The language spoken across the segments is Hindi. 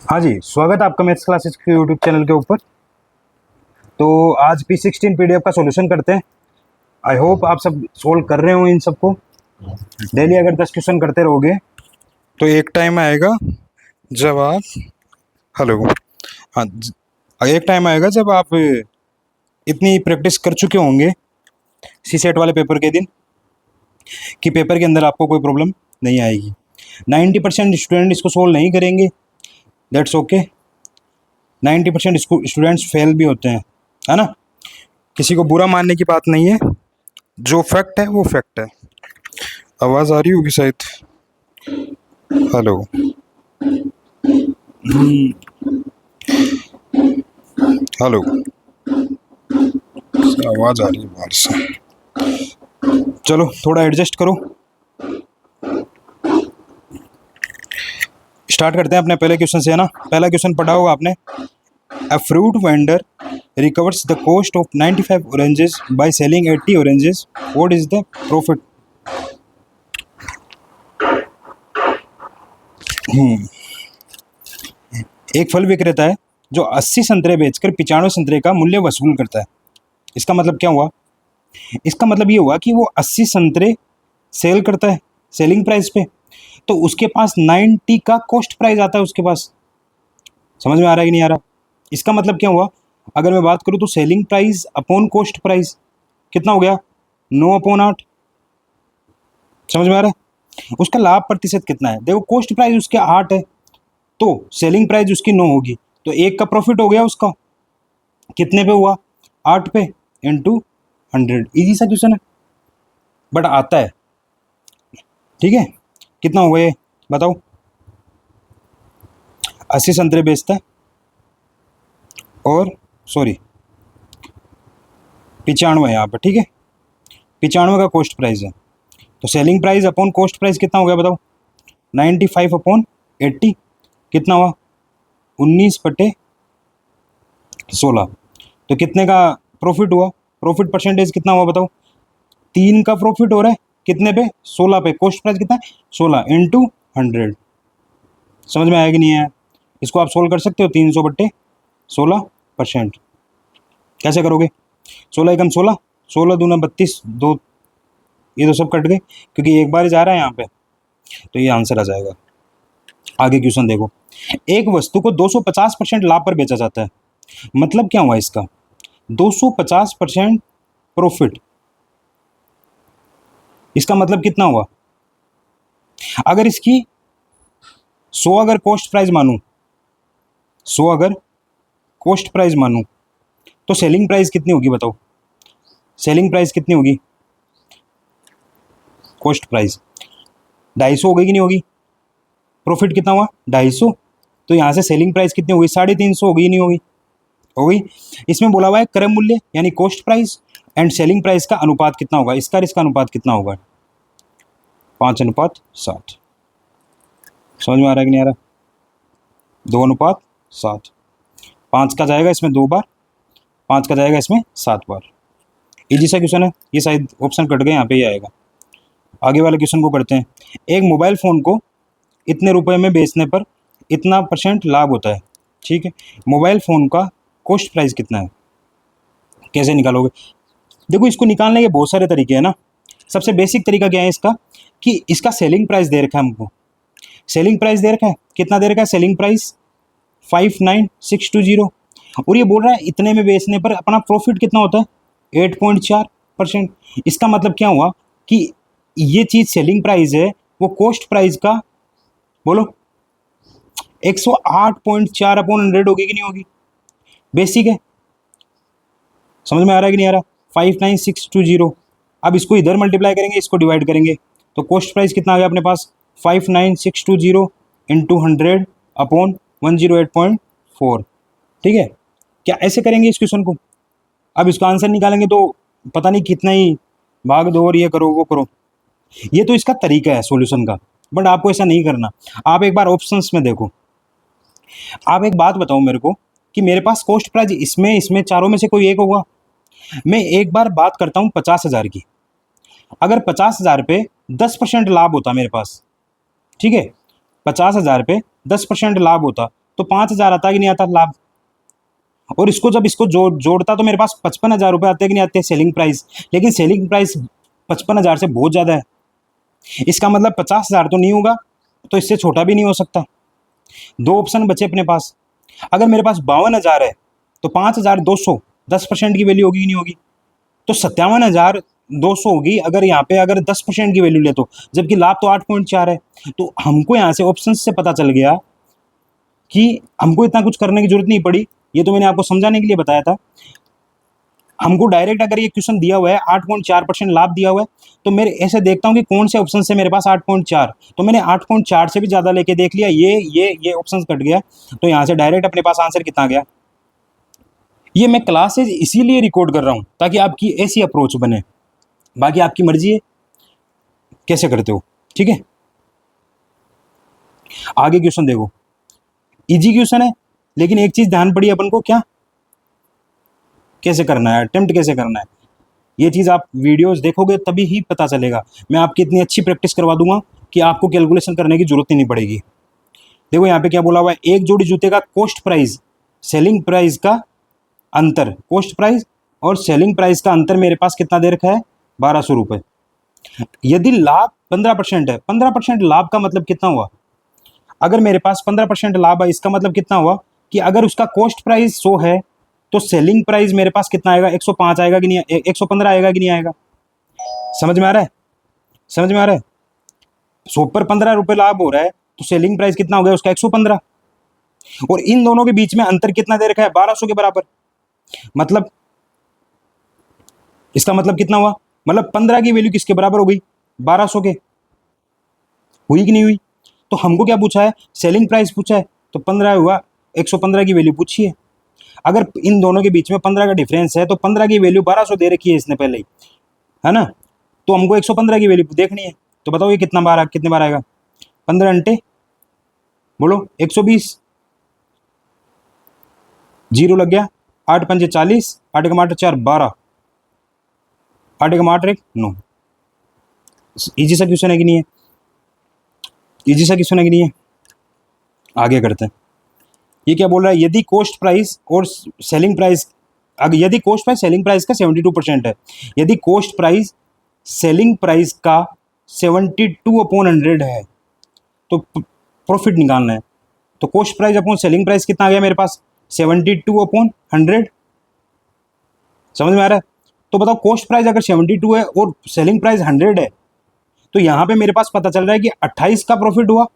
हाँ जी, स्वागत है आपका मैथ्स क्लासेस के यूट्यूब चैनल के ऊपर। तो आज P16 पीडीएफ का सॉल्यूशन करते हैं। आई होप आप सब सोल्व कर रहे हो इन सबको। डेली अगर 10 क्वेश्चन करते रहोगे तो एक टाइम आएगा जब आप हेलो हाँ एक टाइम आएगा जब आप इतनी प्रैक्टिस कर चुके होंगे सी सेट वाले पेपर के दिन कि पेपर के अंदर आपको कोई प्रॉब्लम नहीं आएगी। 90% स्टूडेंट इसको सोल्व नहीं करेंगे, दैट्स ओके। 90% स्टूडेंट्स फेल भी होते हैं, है ना। किसी को बुरा मानने की बात नहीं है, जो फैक्ट है वो फैक्ट है। आवाज़ आ रही होगी शायद। हेलो। हेलो, आवाज़ आ रही है बाहर से। चलो थोड़ा एडजस्ट करो। स्टार्ट करते हैं अपने पहले क्वेश्चन से, है ना। पहला क्वेश्चन पढ़ा होगा आपने। A fruit vendor recovers the cost of 95 oranges by selling 80 oranges. What is the profit? एक फल विक्रेता है जो 80 संतरे बेचकर 95 संतरे का मूल्य वसूल करता है। इसका मतलब क्या हुआ? इसका मतलब ये हुआ कि वो 80 संतरे सेल करता है सेलिंग प्राइस पे, तो उसके पास 90 का कॉस्ट प्राइस आता है उसके पास। समझ में आ रहा है कि नहीं आ रहा? इसका मतलब क्या हुआ? अगर मैं बात करूँ तो selling price upon cost price कितना हो गया? 9/8। समझ में आ रहा है? उसका लाभ प्रतिशत कितना है? देखो, कॉस्ट प्राइस उसके 8 है तो सेलिंग प्राइस उसकी 9 होगी, तो 1 का प्रॉफिट हो गया उसका। कितने पे हुआ? 8 पे इंटू 100। ईजी सा क्वेश्चन है बट आता है, ठीक है। कितना हुआ ये बताओ? 80 संतरे बेचता है और सॉरी 95 है यहाँ पर, ठीक है। 95 का कॉस्ट प्राइस है, तो selling price upon cost price कितना हो गया बताओ? 95/80 कितना हुआ? 19/16। तो कितने का प्रॉफिट हुआ? प्रॉफिट परसेंटेज कितना हुआ बताओ? 3 का प्रॉफिट हो रहा है कितने पे? 16 पे। कॉस्ट प्राइस कितना है? 16 इंटू 100। समझ में आया कि नहीं आया? इसको आप सोल्व कर सकते हो। 300/16%। कैसे करोगे? 16 एकम 16, 16 दूना 32, दो ये तो सब कट गए क्योंकि एक बार ही जा रहा है यहाँ पे, तो ये आंसर आ जाएगा। आगे क्वेश्चन देखो। एक वस्तु को 250% लाभ पर बेचा जाता है, मतलब क्या हुआ इसका? 250% प्रॉफिट। इसका मतलब कितना हुआ? अगर इसकी 100 अगर कॉस्ट प्राइस मानूं, 100 अगर कॉस्ट प्राइस मानूं तो सेलिंग प्राइस कितनी होगी बताओ? सेलिंग प्राइस कितनी होगी? कॉस्ट प्राइस 250 हो गई कि नहीं होगी? प्रॉफिट कितना हुआ? 250। तो यहाँ से सेलिंग प्राइस कितनी होगी? 350 हो गई नहीं होगी? हो गई। इसमें बोला हुआ है क्रय मूल्य यानी cost price and selling price का अनुपात कितना होगा? इसका और इसका अनुपात कितना होगा? 5:7। समझ में आ रहा है कि नहीं आ रहा? 2:7। 5 का जाएगा इसमें 2 बार, 5 का जाएगा इसमें 7 बार। इजी सा क्वेश्चन है ये, शायद ऑप्शन कट गए, यहाँ पे ही आएगा। आगे वाले क्वेश्चन को करते हैं। एक मोबाइल फ़ोन को इतने रुपए में बेचने पर इतना % लाभ होता है, ठीक है। मोबाइल फ़ोन का कॉस्ट प्राइस कितना है? कैसे निकालोगे? देखो, इसको निकालने के बहुत सारे तरीके हैं ना। सबसे बेसिक तरीका क्या है इसका कि इसका सेलिंग प्राइस दे रखा है हमको। सेलिंग प्राइस दे रखा है, कितना दे रखा है सेलिंग प्राइस? 59,620। और ये बोल रहा है इतने में बेचने पर अपना प्रॉफिट कितना होता है? 8.4%। इसका मतलब क्या हुआ कि ये चीज़ सेलिंग प्राइस है, वो कॉस्ट प्राइस का बोलो 108.4/100 होगी कि नहीं होगी? बेसिक है। समझ में आ रहा है कि नहीं आ रहा? 59,620। अब इसको इधर मल्टीप्लाई करेंगे, इसको डिवाइड करेंगे, तो कॉस्ट प्राइस कितना आ गया अपने पास? 59,620 इंटू 100/108.4। ठीक है। क्या ऐसे करेंगे इस क्वेश्चन को? अब इसका आंसर निकालेंगे तो पता नहीं कितना ही भाग दो और ये करो वो करो। ये तो इसका तरीका है सॉल्यूशन का, बट आपको ऐसा नहीं करना। आप एक बार ऑप्शंस में देखो। आप एक बात बताओ मेरे को कि मेरे पास कॉस्ट प्राइस इसमें इसमें चारों में से कोई एक होगा। मैं एक बार बात करता हूँ 50,000 की। अगर 50,000 पे 10% लाभ होता मेरे पास, ठीक है, 50,000 पे 10% लाभ होता तो 5,000 आता कि नहीं आता लाभ। और इसको जब इसको जोड़ता तो मेरे पास 55,000 रुपये आते कि नहीं आते सेलिंग प्राइस। लेकिन सेलिंग प्राइस 55,000 से बहुत ज़्यादा है। इसका मतलब 50,000 तो नहीं होगा, तो इससे छोटा भी नहीं हो सकता। दो ऑप्शन बचे अपने पास। अगर मेरे पास 52,000 है तो 5,200 10% की वैल्यू होगी कि नहीं होगी। तो 57,200 होगी अगर यहाँ पे अगर 10% की वैल्यू ले तो, जबकि लाभ तो 8.4 है। तो हमको यहाँ से ऑप्शन से पता चल गया कि हमको इतना कुछ करने की जरूरत नहीं पड़ी। ये तो मैंने आपको समझाने के लिए बताया था। हमको डायरेक्ट अगर ये क्वेश्चन दिया हुआ है 8.4% लाभ दिया हुआ है, तो मेरे ऐसे देखता हूँ कि कौन से ऑप्शन से मेरे पास 8.4, तो मैंने 8.4 से भी ज़्यादा लेके देख लिया, ये ऑप्शन कट गया। तो यहाँ से डायरेक्ट अपने पास आंसर कितना गया। ये मैं क्लासेज इसीलिए रिकॉर्ड कर रहा हूँ ताकि आपकी ऐसी अप्रोच बने। बाकी आपकी मर्जी है कैसे करते हो, ठीक है। आगे क्वेश्चन देखो, इजी क्वेश्चन है, लेकिन एक चीज ध्यान पड़ी अपन को, क्या कैसे करना है, अटेम्प्ट कैसे करना है। ये चीज आप वीडियोस देखोगे तभी ही पता चलेगा। मैं आपकी इतनी अच्छी प्रैक्टिस करवा दूंगा कि आपको कैलकुलेशन करने की जरूरत ही नहीं पड़ेगी। देखो यहाँ पे क्या बोला हुआ है, एक जोड़ी जूते का कॉस्ट प्राइस सेलिंग प्राइस का अंतर, कॉस्ट प्राइस और सेलिंग प्राइस का अंतर मेरे पास कितना दे रखा है, 1200 रुपये। यदि लाभ 15% है, 15% लाभ का मतलब कितना हुआ, अगर मेरे पास 15% लाभ है इसका मतलब कितना हुआ कि अगर उसका कॉस्ट प्राइस 100 है तो सेलिंग प्राइस मेरे पास कितना आएगा, 105 आएगा कि नहीं, 115 आएगा कि नहीं आएगा। समझ में आ रहा है, समझ में आ रहा है। 100 पर 15 रुपये लाभ हो रहा है तो सेलिंग प्राइस कितना हो गया उसका, 115। और इन दोनों के बीच में अंतर कितना दे रखा है, 1200 के बराबर। मतलब इसका मतलब कितना हुआ, मतलब 15 की वैल्यू किसके बराबर हो गई, 1200 के। हुई कि नहीं हुई। तो हमको क्या पूछा है, सेलिंग प्राइस पूछा है, तो 15 हुआ, 115 की वैल्यू पूछी है। अगर इन दोनों के बीच में 15 का डिफरेंस है तो 15 की वैल्यू 1200 दे रखी है इसने पहले ही, है ना। तो हमको 115 की वैल्यू देखनी है। तो बताओ ये कितने बार आएगा, 15 घंटे बोलो 120, जीरो लग गया, 8 पंजे 40, 8 का 4 12, 8 का 8 9। इजी सा क्वेश्चन है कि नहीं है, इजी सा क्वेश्चन है कि नहीं है। आगे करते हैं। ये क्या बोल रहा है, यदि कॉस्ट प्राइस और सेलिंग प्राइस, अगर यदि कॉस्ट प्राइस सेलिंग प्राइस का 72% है, यदि कॉस्ट प्राइस सेलिंग प्राइस का 72/100 है तो प्रॉफिट निकालना है। तो cost price upon selling price कितना आ गया मेरे पास, 72/100। समझ में आ रहा है। तो बताओ कॉस्ट प्राइस अगर 72 है और सेलिंग प्राइस 100 है, तो यहां पे मेरे पास पता चल रहा है कि 28 का प्रॉफिट हुआ,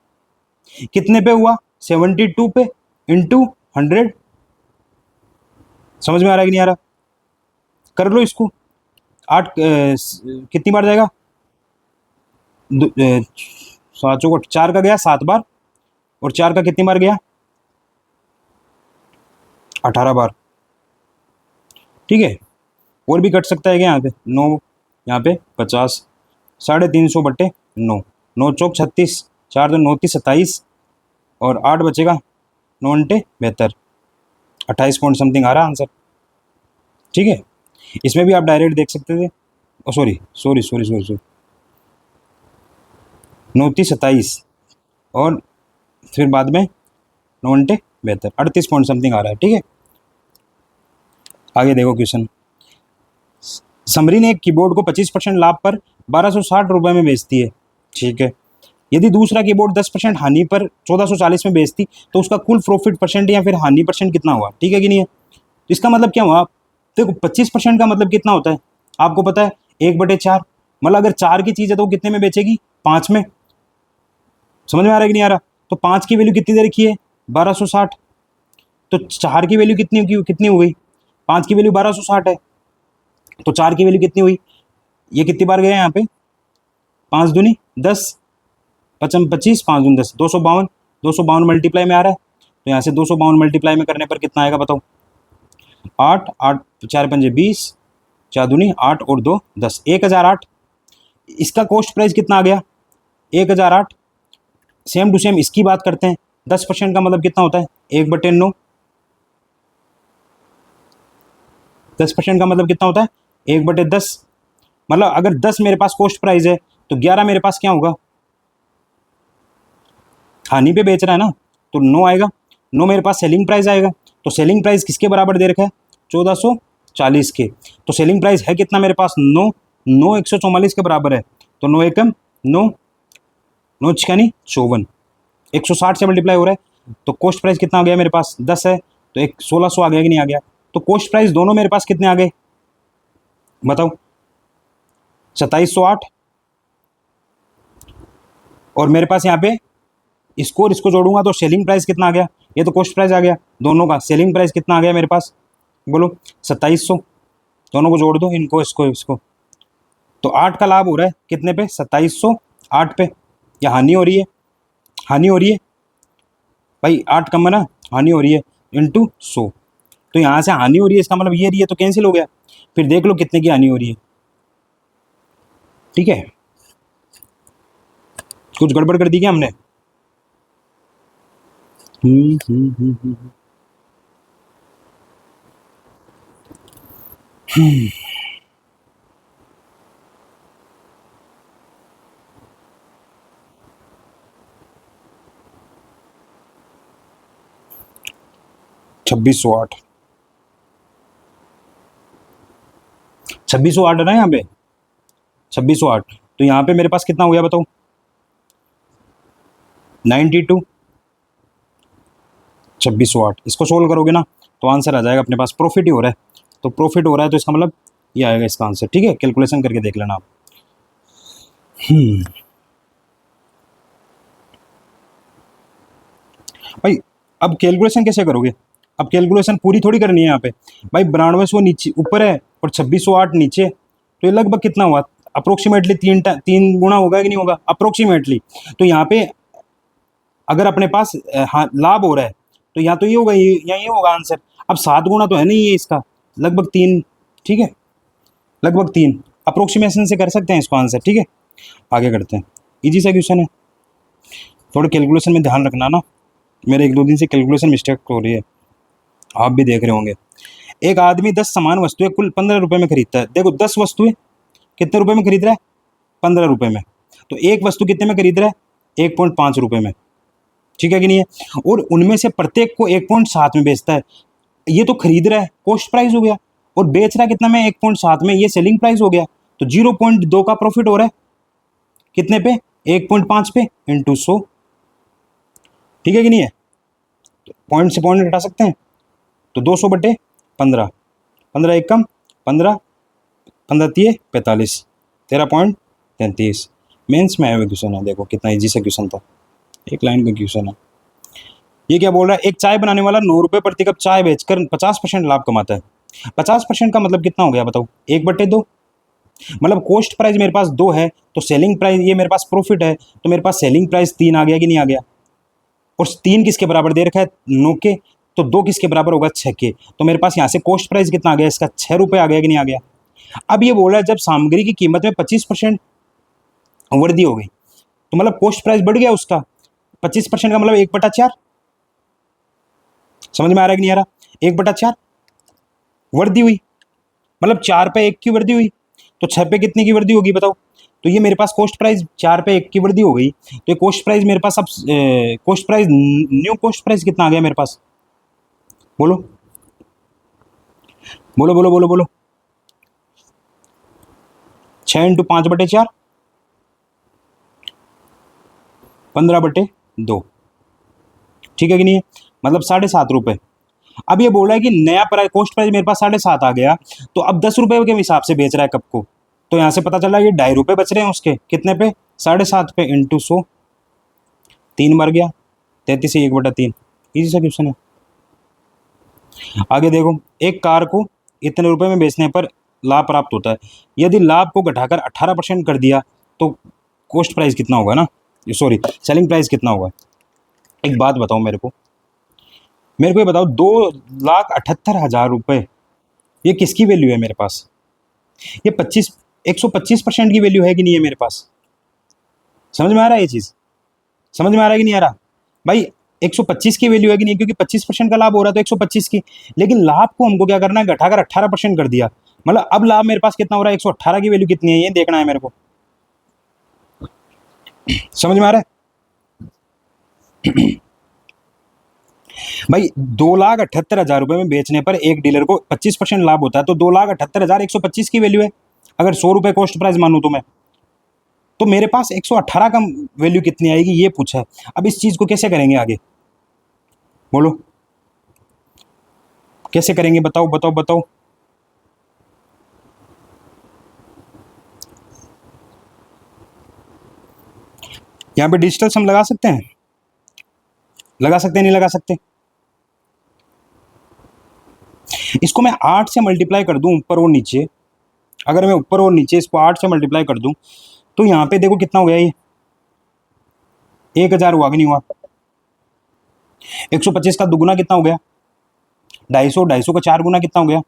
कितने पे हुआ, 72 पे इंटू 100। समझ में आ रहा है कि नहीं आ रहा, कर लो इसको। 8 कितनी बार जाएगा, 7 चौक 4 का गया 7 बार, और 4 का कितनी बार गया, 18 बार, ठीक है। और भी कट सकता है क्या यहाँ पे, 9, यहाँ पे 50, 350 बट्टे 9, 9 चौक 36, 4 2 9 3 27, और 8 बचेगा, 9 अंटे 72, 28 पॉइंट समथिंग आ रहा आंसर, ठीक है। इसमें भी आप डायरेक्ट देख सकते थे, सॉरी 9 3 27 और फिर बाद में 9 अंटे 72, 38 पॉइंट समथिंग आ रहा है, ठीक है। आगे देखो क्वेश्चन, समरी ने एक कीबोर्ड को 25% लाभ पर 1260 रुपये में बेचती है, ठीक है। यदि दूसरा कीबोर्ड 10% हानि पर 1440 में बेचती तो उसका कुल प्रॉफिट परसेंट या फिर हानि परसेंट कितना हुआ, ठीक है कि नहीं है। तो इसका मतलब क्या हुआ, देखो 25% का मतलब कितना होता है आपको पता है, 1/4। मतलब अगर 4 की चीज़ है तो वो कितने में बेचेगी, 5 में। समझ में आ रहा है कि नहीं आ रहा। तो 5 की वैल्यू कितनी दे रखी है, 1260। तो 4 की वैल्यू कितनी हो गई, 5 की वैल्यू 1260 है, तो 4 की वैल्यू कितनी हुई, ये कितनी बार गया यहाँ पे, 5 दूनी 10, 55 25, 5 दूनी 10, 252, 252 मल्टीप्लाई में आ रहा है। तो यहाँ से 252 मल्टीप्लाई में करने पर कितना आएगा बताओ, 8 8 4 पंजे 20, 4 दूनी 8 और 2 10, 1008। इसका कॉस्ट प्राइस कितना आ गया, 1008। सेम टू सेम इसकी बात करते हैं, 10% का मतलब कितना होता है, 1/9। 10% का मतलब कितना होता है, 1/10। मतलब अगर 10 मेरे पास कॉस्ट प्राइस है तो 11 मेरे पास क्या होगा, हानि पे बेच रहा है ना, तो 9 आएगा। नो मेरे पास सेलिंग प्राइस आएगा, तो सेलिंग प्राइस किसके बराबर दे रखा है, 1440 के। तो सेलिंग प्राइस है कितना मेरे पास, 9, 9 144 के बराबर है, तो 9 एकम 9, 9 छियानी 54, 160 से मल्टीप्लाई हो रहा है, तो कॉस्ट प्राइस कितना आ गया मेरे पास, 10 है, तो एक 1600 आ गया कि नहीं आ गया। तो कॉस्ट प्राइस दोनों मेरे पास कितने आ गए बताओ, 2708, और मेरे पास यहाँ पे इसको और इसको जोड़ूंगा तो सेलिंग प्राइस कितना आ गया, ये तो कॉस्ट प्राइस आ गया दोनों का, सेलिंग प्राइस कितना आ गया मेरे पास, बोलो 2700, दोनों को जोड़ दो, इनको इसको इसको, तो 8 का लाभ हो रहा है कितने पे, 2700, 8 पे, या हानि हो रही है, हानि हो रही है भाई, 8 कम है ना, हानि हो रही है, इंटू 100, तो यहाँ से हानि हो रही है, इसका मतलब ये रही है, तो कैंसिल हो गया, फिर देख लो कितने की हानि हो रही है, ठीक है। कुछ गड़बड़ कर दी क्या हमने, 2608, 2608 है ना यहाँ पे, 2608, तो यहाँ पे मेरे पास कितना हो गया बताओ, 92, 2608, इसको सोल्व करोगे ना तो आंसर आ जाएगा अपने पास, प्रॉफिट ही हो रहा है, तो प्रॉफिट हो रहा है तो इसका मतलब ये आएगा इसका आंसर, ठीक है, कैलकुलेशन करके देख लेना आप। भाई अब कैलकुलेशन कैसे करोगे, अब कैलकुलेशन पूरी थोड़ी करनी है यहाँ पे भाई, 9200 नीचे ऊपर है और 2608 नीचे, तो ये लगभग कितना हुआ, अप्रोक्सीमेटली तीन गुना होगा कि नहीं होगा, अप्रोक्सीमेटली। तो यहाँ पे अगर अपने पास हाँ लाभ हो रहा है तो या तो ये होगा, या ये होगा आंसर। अब 7 गुना तो है नहीं ये इसका, लगभग 3, ठीक है, लगभग 3 अप्रोक्सीमेशन से कर सकते हैं इसको आंसर, ठीक है। आगे करते हैं, इजी सा क्वेश्चन है, थोड़ा कैलकुलेशन में ध्यान रखना ना, मेरे 1-2 दिन से कैलकुलेशन मिस्टेक हो रही है, आप भी देख रहे होंगे। एक आदमी 10 समान वस्तुएं कुल 15 रुपए में खरीदता है, देखो 10 वस्तुएं कितने रुपए में खरीद रहा है, 15 रुपए में, तो एक वस्तु कितने में खरीद रहा है, 1.5 रुपए में, ठीक है कि नहीं है, और उनमें से प्रत्येक को 1.7 में बेचता है, ये तो खरीद रहा है कॉस्ट प्राइस हो गया, और बेच रहा है कितना में, 1.7 में, ये सेलिंग प्राइस हो गया, तो 0.2 का प्रॉफिट हो रहा है कितने पे, 1.5 पे, इंटू 100, ठीक है कि नहीं है, तो पॉइंट से पॉइंट हटा सकते हैं, तो 200 बटे 15, 15 एक कम 15, 15 तिये 45, 13.33, मेंस में आया हुआ क्वेश्चन है, देखो कितना इजी सा क्वेश्चन था, एक लाइन का क्वेश्चन है। ये क्या बोल रहा है, एक चाय बनाने वाला 9 रुपये प्रति कप चाय बेचकर 50% लाभ कमाता है, 50% का मतलब कितना हो गया बताओ, 1/2, मतलब कॉस्ट प्राइस मेरे पास 2 है, तो सेलिंग प्राइस ये मेरे पास प्रॉफिट है, तो मेरे पास सेलिंग प्राइस 3 आ गया कि नहीं आ गया, और 3 किसके बराबर दे रखा है, 9 के, तो 2 किसके बराबर होगा, 6 के, तो मेरे पास यहाँ से कॉस्ट प्राइस कितना आ गया इसका, 6 रुपये आ गया कि नहीं आ गया। अब ये बोल रहा है जब सामग्री की कीमत में 25% वृद्धि हो गई, तो मतलब कॉस्ट प्राइस बढ़ गया उसका, 25% का मतलब 1/4, समझ में आ रहा है कि नहीं आ रहा, 1/4 वृद्धि हुई, मतलब 4 पे 1 की वृद्धि हुई, तो 6 पे कितने की वृद्धि होगी बताओ, तो ये मेरे पास कॉस्ट प्राइस 4 पे 1 की वृद्धि हो गई, तो ये कॉस्ट प्राइस मेरे पास अब cost price, new cost price कितना आ गया मेरे पास, बोलो बोलो बोलो बोलो बोलो, 6 इंटू 5/4, 15/2, ठीक है कि नहीं है, मतलब 7.5 रुपये। अब ये बोल रहा है कि नया प्राइस, कॉस्ट प्राइस मेरे पास 7.5 आ गया, तो अब 10 रुपये के हिसाब से बेच रहा है कप को, तो यहाँ से पता चला ये 2.5 रुपये बच रहे हैं उसके, कितने पे, 7.5 पे, इंटू 100, 3 बार गया, 33 से 1/3, इजी सा क्वेश्चन है। आगे देखो, एक कार को इतने रुपए में बेचने पर लाभ प्राप्त होता है, यदि लाभ को घटाकर 18% कर दिया तो कॉस्ट प्राइस कितना होगा ना, सॉरी सेलिंग प्राइस कितना होगा। एक बात बताओ मेरे को ये बताओ, 2,78,000 रुपये, ये किसकी वैल्यू है मेरे पास, ये 125% की वैल्यू है कि नहीं है मेरे पास, समझ में आ रहा है ये चीज़, समझ में आ रहा है कि नहीं आ रहा भाई, 125 की वैल्यू है कि नहीं, क्योंकि 25% का लाभ हो रहा है तो 125 की, लेकिन लाभ को हमको क्या करना है, घटाकर 18% कर दिया, मतलब अब लाभ मेरे पास कितना हो रहा है, 118 की वैल्यू कितनी है ये देखना है मेरे को, समझ में आ रहा है। भाई 2,78,000 रुपये में बेचने पर एक डीलर को 25% लाभ होता है, तो 2,78,125 की वैल्यू है। अगर 100 रुपये कॉस्ट प्राइस मानूं तो मेरे पास 118 का वैल्यू कितनी आएगी ये पूछा है। अब इस चीज़ को कैसे करेंगे आगे, बोलो कैसे करेंगे, बताओ बताओ बताओ। यहाँ पे डिजिटल सम लगा सकते हैं, लगा सकते हैं नहीं लगा सकते। इसको मैं 8 से मल्टीप्लाई कर दूं ऊपर और नीचे, अगर मैं ऊपर और नीचे इसको 8 से मल्टीप्लाई कर दूं तो यहाँ पे देखो कितना हो गया, ये 1,000 हुआ कि नहीं हुआ। 125 का दुगुना कितना हो गया 250, 250 का 4 गुना कितना हो गया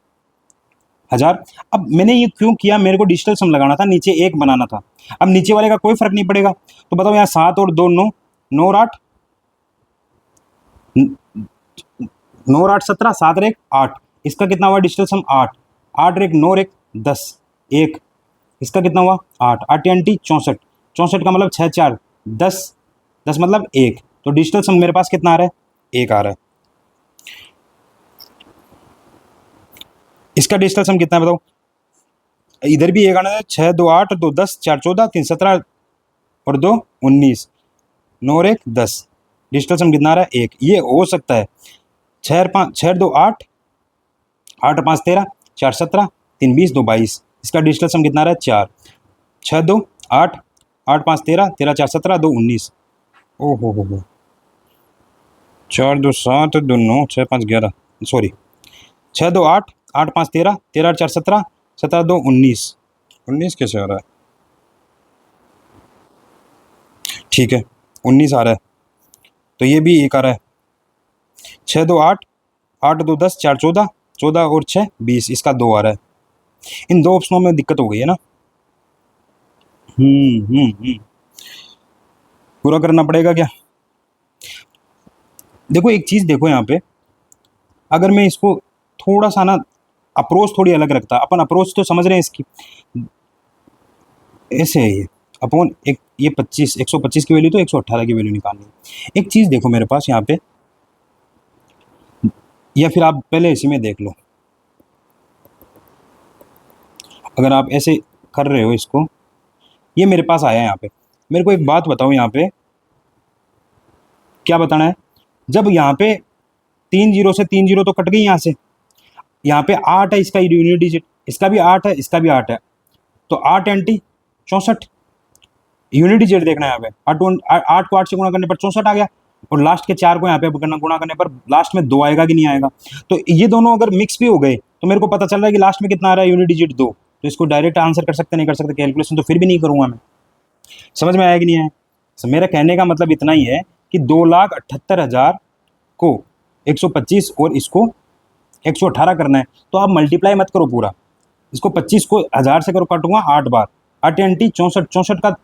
1000। अब मैंने ये क्यों किया, मेरे को डिजिटल सम लगाना था, नीचे 1 बनाना था। अब नीचे वाले का कोई फर्क नहीं पड़ेगा, तो बताओ यहाँ 7 और 2 9, 9 और 8, 9 और 8 17, 7 और 1 8, इसका कितना हुआ डिजिटल सम 8, 8 और 1 9 और 1 10, 1, इसका कितना हुआ 8, 8 अंटी 64, 64 का मतलब 6 4 10, 10 मतलब 1, तो डिजिटल सम मेरे पास कितना आ रहा है 1 आ रहा है। इसका डिजिटल सम कितना है बताओ, इधर भी 1 आना है, 6 2 8 2 10 4 14 3 17 और 2 19, 9 और 1 10, डिजिटल सम कितना आ रहा है 1। ये हो सकता है 6 2 8, 8 5 13, 4 17, 3 20 2 22, इसका डिजिटल सम कितना आ रहा है 4, 6 2 8, 8 5 13, 13 4 17 2 19, ओहो हो 4 2 7 2 9 6 5 11, सॉरी 6 2 8, 8 5 13, 13 4 17, 17 2 19, 19 कैसे आ रहा है, ठीक है 19 आ रहा है, तो ये भी 1 आ रहा है। 6 2 8, 8 2 10 4 14, 14 और 6 20, इसका 2 आ रहा है। इन दो ऑप्शनों में दिक्कत हो गई है ना। पूरा करना पड़ेगा क्या, देखो एक चीज़ देखो यहाँ पे, अगर मैं इसको थोड़ा सा ना अप्रोच थोड़ी अलग रखता, अपन अप्रोच तो समझ रहे हैं इसकी, ऐसे है ये अपॉन एक, ये 25, 125 की वैल्यू तो 118 की वैल्यू निकालनी है। एक चीज़ देखो मेरे पास यहाँ पे, या फिर आप पहले इसी में देख लो, अगर आप ऐसे कर रहे हो इसको, ये मेरे पास आया है यहाँ पे। मेरे को एक बात बताओ, यहाँ पे क्या बताना है, जब यहाँ पे 3 जीरो से 3 जीरो तो कट गई यहाँ से, यहाँ पे 8 है इसका यूनिट डिजिट, इसका भी 8 है, इसका भी 8 है, तो 8 एंटी 64, यूनिट डिजिट देखना है यहाँ पे, 8 को 8 से गुणा करने पर 64 आ गया, और लास्ट के 4 को यहाँ पे गुणा करने पर लास्ट में 2 आएगा कि नहीं आएगा। तो ये दोनों अगर मिक्स भी हो गए तो मेरे को पता चल रहा है कि लास्ट में कितना आ रहा है यूनिट डिजिट 2, तो इसको डायरेक्ट आंसर कर सकते नहीं कर सकते, कैलकुलेशन तो फिर भी नहीं करूँगा मैं। समझ में आया कि नहीं आया। मेरा कहने का मतलब इतना ही है कि 2,78,000 को 125 और इसको 118 करना है, तो आप मल्टीप्लाई मत करो पूरा, इसको 25 को 1000 से करो, काटूंगा 8 बार, 8 एंटी 64, 64 का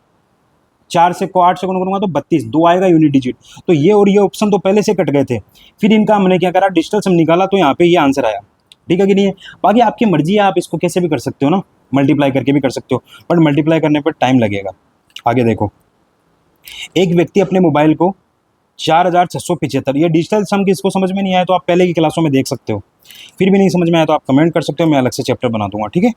4 से को 8 से गुणा करूंगा तो 32, 2 आएगा यूनिट डिजिट। तो ये और ये ऑप्शन तो पहले से कट गए थे, फिर इनका हमने क्या करा, डिजिटल सम निकाला, तो यहाँ पे ये आंसर आया। ठीक है कि नहीं है। बाकी आपकी मर्जी है, आप इसको कैसे भी कर सकते हो ना, मल्टीप्लाई करके भी कर सकते हो, बट मल्टीप्लाई करने पर टाइम लगेगा। आगे देखो, एक व्यक्ति अपने मोबाइल को 4,675, ये डिजिटल सम की इसको समझ में नहीं आया तो आप पहले की क्लासों में देख सकते हो, फिर भी नहीं समझ में आया तो आप कमेंट कर सकते हो, मैं अलग से चैप्टर बना दूंगा। ठीक है।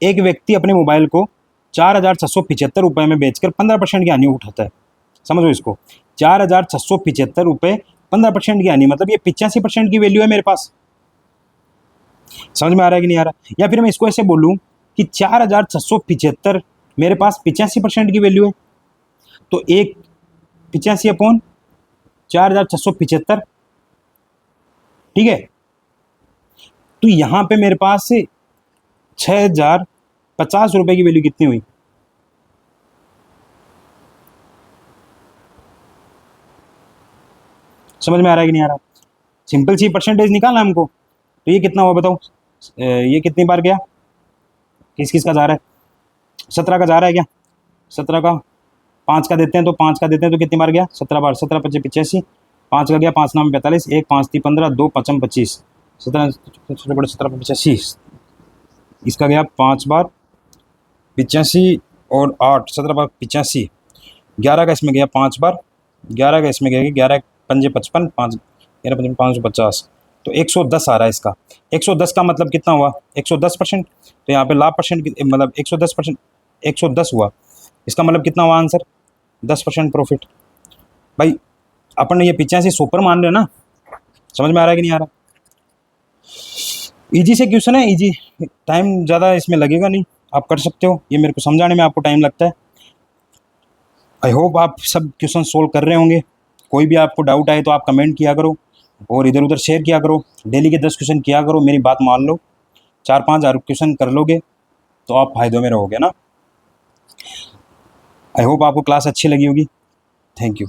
एक व्यक्ति अपने मोबाइल को 4,675 रुपये में बेचकर 15% की हानि उठाता है। समझो इसको, 4,675 रुपये 15% की हानि, मतलब ये 85% की वैल्यू है मेरे पास। समझ में आ रहा है कि नहीं आ रहा। या फिर मैं इसको ऐसे बोलूँ कि 4,675 मेरे पास 85% की वैल्यू है, तो एक 85 अपॉन 4,675, ठीक है। तो यहाँ पे मेरे पास 6,050 रुपये की वैल्यू कितनी हुई, समझ में आ रहा है कि नहीं आ रहा। सिंपल सी परसेंटेज निकालना हमको, तो ये कितना हुआ बताओ, ये कितनी बार गया, किस किस का जा रहा है, 17 का जा रहा है क्या, 17 का 5 का देते हैं, तो 5 का देते हैं तो कितनी बार गया, 17 बार, 17 25 85, 5 का गया, 5 9 45, 1 5 3 15, 2 5 25, 17 17 85, इसका गया 5 बार 85 और 8, 17 बार 85, 11 का इसमें गया 5 बार, 11 का इसमें गया, 11 पंजे 55, 5 550, तो 110 आ रहा है इसका। 110 का मतलब कितना हुआ, 110%। तो यहाँ पे लाभ परसेंट मतलब 110%, 110 हुआ, इसका मतलब कितना हुआ आंसर, 10% प्रॉफिट। भाई अपन ये 85 सुपर मान रहे हैं ना, समझ में आ रहा है कि नहीं आ रहा। इजी से क्वेश्चन है, इजी, टाइम ज़्यादा इसमें लगेगा नहीं, आप कर सकते हो। ये मेरे को समझाने में आपको टाइम लगता है। आई होप आप सब क्वेश्चन सोल्व कर रहे होंगे। कोई भी आपको डाउट आए तो आप कमेंट किया करो और इधर उधर शेयर किया करो। डेली के 10 क्वेश्चन किया करो, मेरी बात मान लो, 4-5 हज़ार क्वेश्चन कर लोगे तो आप फायदों में रहोगे ना। आई होप आपको क्लास अच्छी लगी होगी। Thank you.